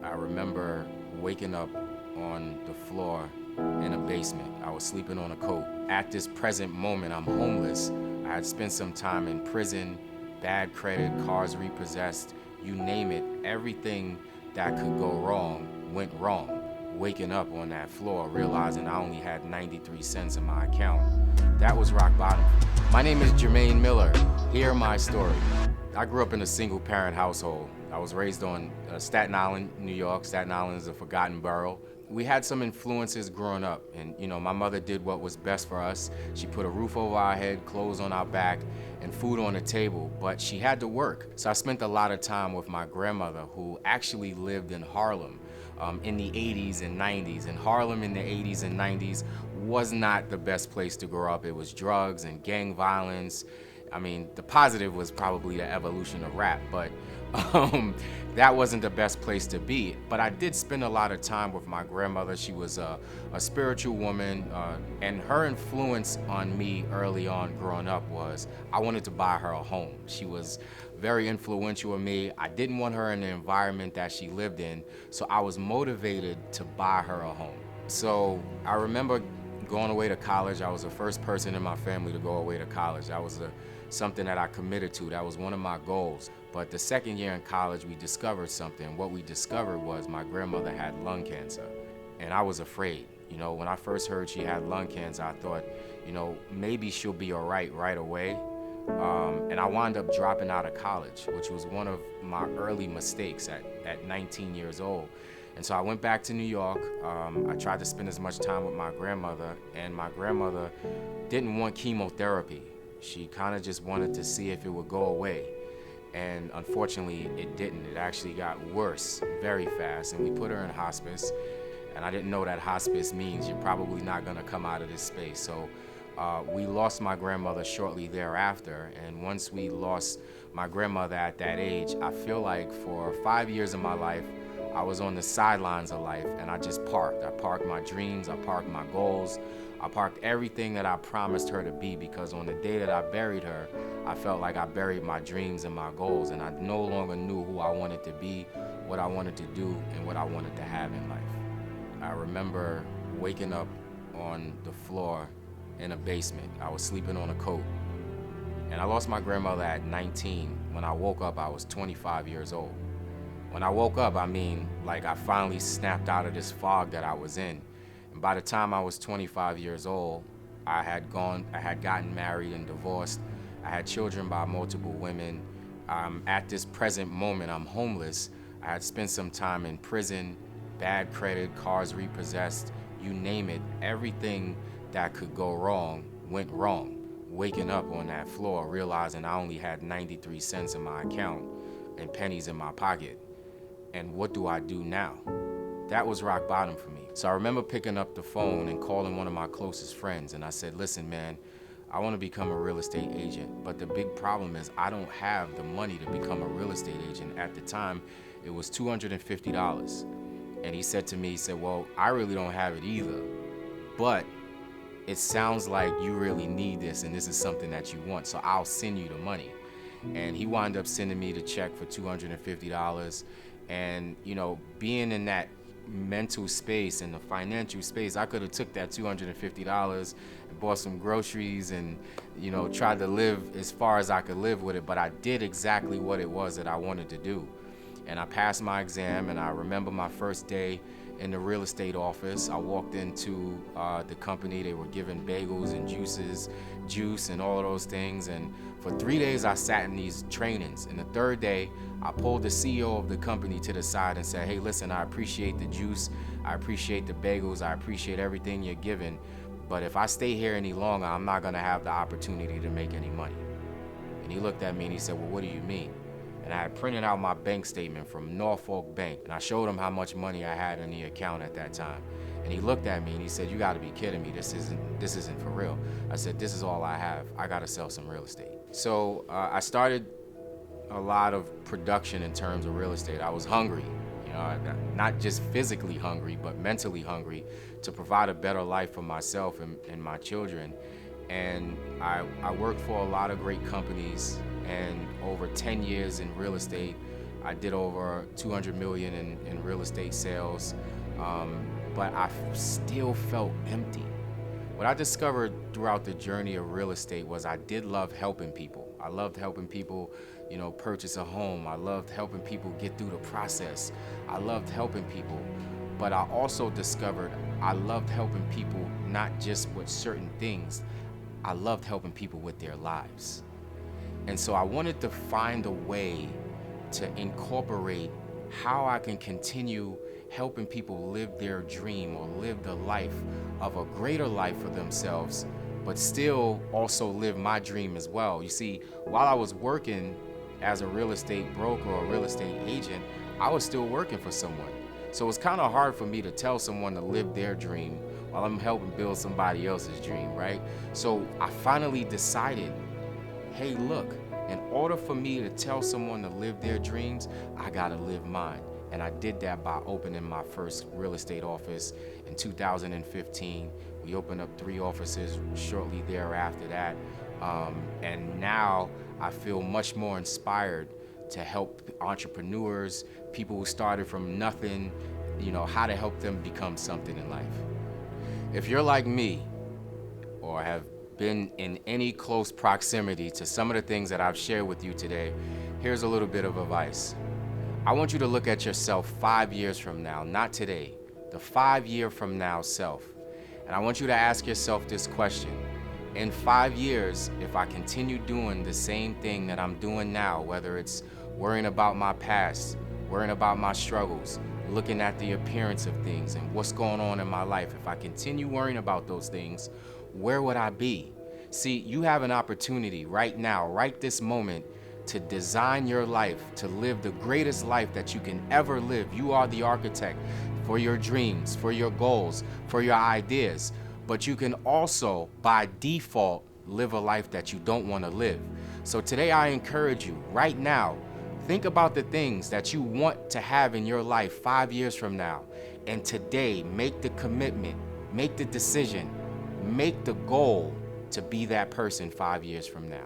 I remember waking up on the floor in a basement. I was sleeping on a coat. At this present moment, I'm homeless. I had spent some time in prison, bad credit, cars repossessed, you name it. Everything that could go wrong went wrong. Waking up on that floor, realizing I only had 93 cents in my account. That was rock bottom. My name is Jermain Miller. Hear my story. I grew up in a single parent household. I was raised on Staten Island, New York. Staten Island is a forgotten borough. We had some influences growing up, and my mother did what was best for us. She put a roof over our head, clothes on our back, and food on the table, but she had to work. So I spent a lot of time with my grandmother, who actually lived in Harlem in the 80s and 90s. And Harlem in the 80s and 90s was not the best place to grow up. It was drugs and gang violence. I mean, the positive was probably the evolution of rap, but that wasn't the best place to be. But I did spend a lot of time with my grandmother. She was a spiritual woman, and her influence on me early on growing up was I wanted to buy her a home. She was very influential on me. I didn't want her in the environment that she lived in, so I was motivated to buy her a home. So I remember going away to college. I was the first person in my family to go away to college. That was something that I committed to. That was one of my goals. But the second year in college, we discovered something. What we discovered was my grandmother had lung cancer, and I was afraid. When I first heard she had lung cancer, I thought, maybe she'll be all right away. And I wound up dropping out of college, which was one of my early mistakes at 19 years old. And so I went back to New York. I tried to spend as much time with my grandmother, and my grandmother didn't want chemotherapy. She kind of just wanted to see if it would go away. And unfortunately, it didn't. It actually got worse very fast, and we put her in hospice. And I didn't know that hospice means you're probably not gonna come out of this space. So we lost my grandmother shortly thereafter. And once we lost my grandmother at that age, I feel like for 5 years of my life, I was on the sidelines of life, and I just parked. I parked my dreams, I parked my goals, I parked everything that I promised her to be, because on the day that I buried her, I felt like I buried my dreams and my goals, and I no longer knew who I wanted to be, what I wanted to do, and what I wanted to have in life. I remember waking up on the floor in a basement. I was sleeping on a coat, and I lost my grandmother at 19. When I woke up, I was 25 years old. When I woke up, I mean, like I finally snapped out of this fog that I was in. And by the time I was 25 years old, I had gotten married and divorced. I had children by multiple women. At this present moment, I'm homeless. I had spent some time in prison, bad credit, cars repossessed, you name it. Everything that could go wrong went wrong. Waking up on that floor, realizing I only had 93 cents in my account and pennies in my pocket. And what do I do now? That was rock bottom for me. So I remember picking up the phone and calling one of my closest friends, and I said, listen, man, I want to become a real estate agent, but the big problem is I don't have the money to become a real estate agent. At the time, it was $250. And he said to me, he said, well, I really don't have it either, but it sounds like you really need this and this is something that you want, so I'll send you the money. And he wound up sending me the check for $250. And being in that mental space and the financial space, I could have took that $250 and bought some groceries and tried to live as far as I could live with it, but I did exactly what it was that I wanted to do. And I passed my exam, and I remember my first day in the real estate office. I walked into the company. They were giving bagels and juice and all of those things. And for 3 days, I sat in these trainings. And the third day, I pulled the CEO of the company to the side and said, hey, listen, I appreciate the juice. I appreciate the bagels. I appreciate everything you're giving. But if I stay here any longer, I'm not going to have the opportunity to make any money. And he looked at me and he said, well, what do you mean? And I had printed out my bank statement from Norfolk Bank, and I showed him how much money I had in the account at that time. And he looked at me and he said, you gotta be kidding me, this isn't for real. I said, this is all I have, I gotta sell some real estate. So I started a lot of production in terms of real estate. I was hungry, not just physically hungry, but mentally hungry to provide a better life for myself and my children. And I worked for a lot of great companies, and over 10 years in real estate, I did over 200 million in real estate sales, but I still felt empty. What I discovered throughout the journey of real estate was I did love helping people. I loved helping people, purchase a home. I loved helping people get through the process. I loved helping people. But I also discovered I loved helping people not just with certain things. I loved helping people with their lives. And so I wanted to find a way to incorporate how I can continue helping people live their dream or live the life of a greater life for themselves, but still also live my dream as well. You see, while I was working as a real estate broker or a real estate agent, I was still working for someone. So it's kind of hard for me to tell someone to live their dream while I'm helping build somebody else's dream, right? So I finally decided, hey, look, in order for me to tell someone to live their dreams, I gotta live mine. And I did that by opening my first real estate office in 2015. We opened up 3 offices shortly thereafter that. And now I feel much more inspired to help entrepreneurs, people who started from nothing, how to help them become something in life. If you're like me or have been in any close proximity to some of the things that I've shared with you today, here's a little bit of advice. I want you to look at yourself 5 years from now, not today, the 5 year from now self. And I want you to ask yourself this question. In 5 years, if I continue doing the same thing that I'm doing now, whether it's worrying about my past, worrying about my struggles, looking at the appearance of things and what's going on in my life, if I continue worrying about those things, where would I be? See, you have an opportunity right now, right this moment, to design your life, to live the greatest life that you can ever live. You are the architect for your dreams, for your goals, for your ideas. But you can also, by default, live a life that you don't want to live. So today I encourage you, right now, think about the things that you want to have in your life 5 years from now. And today, make the commitment, make the decision, make the goal to be that person 5 years from now.